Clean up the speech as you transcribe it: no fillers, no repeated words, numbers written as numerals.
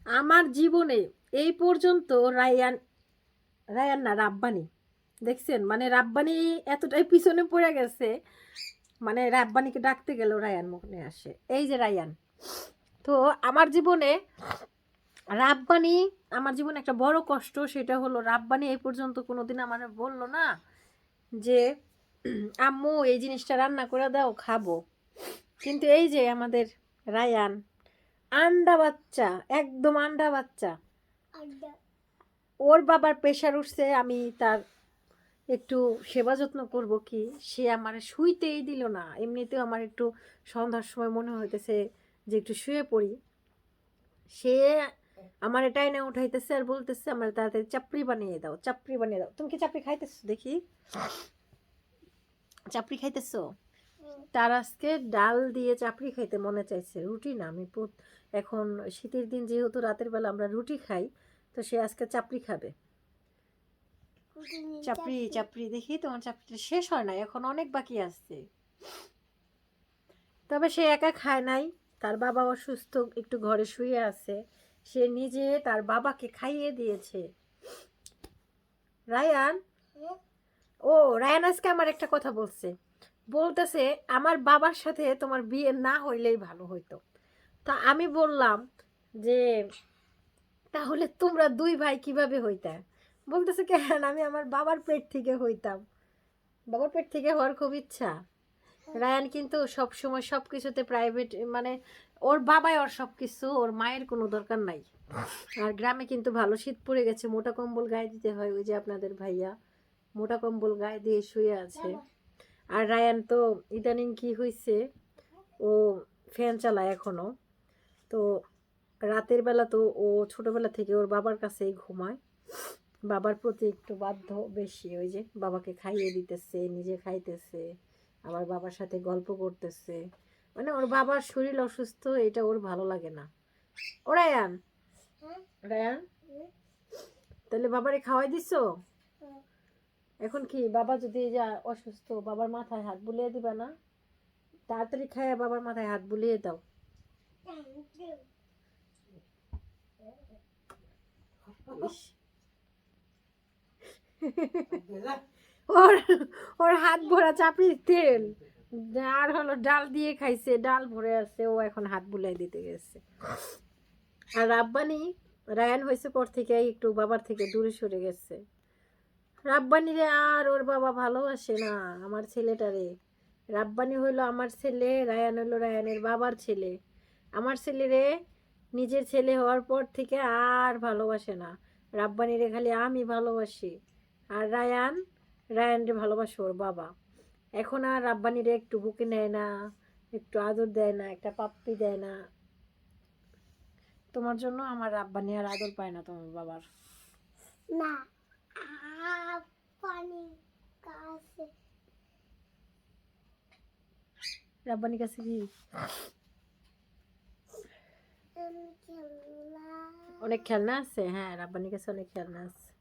আমার জীবনে এই পর্যন্ত রায়ান, রায়ান না রাব্বানি, দেখছেন মানে রাব্বানি এতটাই পিছনে পড়ে গেছে, মানে রাব্বানিকে ডাকতে গেলেও রায়ান মনে আসে। এই যে রায়ান, তো আমার জীবনে রাব্বানি, আমার জীবনে একটা বড় কষ্ট, সেটা হলো রাব্বানি এই পর্যন্ত কোনোদিন আমার বললো না যে আম্মু এই জিনিসটা রান্না করে দাও খাবো। কিন্তু এই যে আমাদের রায়ান, আন্ডা বাচ্চা, একদম আন্ডা বাচ্চা, ওর বাবার প্রেশার উঠছে, আমি তার একটু সেবা যত্ন করব কি, সে আমার শুইতেই দিল না। এমনিতেও আমার একটু সন্ধ্যার সময় মনে হইতেছে যে একটু শুয়ে পড়ি, সে আমার এটাই না উঠাইতেছে আর বলতেছে আমার তাড়াতাড়ি চাপড়ি বানিয়ে দাও, চাপড়ি বানিয়ে দাও। তুমি কি চাপড়ি খাইতেছো দেখি, চাপড়ি খাইতেছো? তার আজকে ডাল দিয়ে চাপড়ি খাইতে মনে চাইছে, রুটি না। আমি এখন শীতের দিন যেহেতু রাতের বেলা আমরা রুটি খাই, তো সে আজকে চাপড়ি খাবে। চাপড়ি চাপড়ি দেখি, তোমার চাপড়িটা শেষ হয় না, এখন অনেক বাকি আছে। তবে সে একা খায় নাই, তার বাবা অসুস্থ, একটু ঘরে শুয়ে আছে, সে নিজে তার বাবাকে খাইয়ে দিয়েছে। রায়ান, ও রায়ান আজকে আমার একটা কথা বলছে, বলতেছে আমার বাবার সাথে তোমার বিয়ে না হইলেই ভালো হইতো। তা আমি বললাম যে তাহলে তোমরা দুই ভাই কিভাবে হইতা? বলতেছে কেন আমি আমার বাবার পেট থেকে হইতাম, বাবার পেট থেকে হওয়ার খুব ইচ্ছা। রায়ান কিন্তু সব সময় সব কিছুতে প্রাইভেট, মানে ওর বাবাই ওর সব কিছু, ওর মায়ের কোনো দরকার নাই। আর গ্রামে কিন্তু ভালো শীত পড়ে গেছে, মোটা কম্বল গায়ে দিতে হয়, ওই যে আপনাদের ভাইয়া মোটা কম্বল গায়ে দিয়ে শুয়ে আছে। আর রায়ান তো ইদানিং কি হয়েছে, ও ফ্যান চালায় এখনো, তো রাতের বেলা তো ও ছোটবেলা থেকে ওর বাবার কাছেই ঘুমায়, বাবার প্রতি একটু বাধ্য বেশি, ওই যে বাবাকে খাইয়ে দিতেছে, নিজে খাইতেছে, আবার বাবার সাথে গল্প করতেছে। মানে ওর বাবার শরীর অসুস্থ, এটা ওর ভালো লাগে না। ও রায়ান, রায়ান তাহলে বাবারে খাওয়াই দিছো? এখন কি বাবা যদি যা অসুস্থ, বাবার মাথায় হাত বুলিয়ে দিবা না? তাড়াতাড়ি খাইয়া বাবার মাথায় হাত বুলিয়ে দাও। ওর ওর হাত ভরা চাপির তেল আর হলো ডাল দিয়ে খাইছে, ডাল ভরে আছে, ও এখন হাত বুলাই দিতে গেছে। আর রাব্বানি, রায়ান হয়েছে পর থেকে একটু বাবার থেকে দূরে সরে গেছে। রাব্বানিরে আর ওর বাবা ভালোবাসে না, আমার ছেলেটারে। রাব্বানি হইলো আমার ছেলে, রায়ান হইলো রায়ানের বাবার ছেলে। আমার ছেলেরে নিজের ছেলে হওয়ার পর থেকে আর ভালোবাসে না। রাব্বানিরে খালি আমি ভালোবাসি, আর রায়ান, রায়ানরে ভালোবাসে ওর বাবা। এখন আর রাব্বানিরে একটু বুকে নেয় না, একটু আদর দেয় না, একটা পাপ্পি দেয় না। তোমার জন্য আমার রাব্বানি আর আদর পায় না তোমার বাবার। না, রাব্বানির কাছে কি অনেক খেলনা আছে? হ্যাঁ, রাব্বানির কাছে অনেক খেলনা আছে।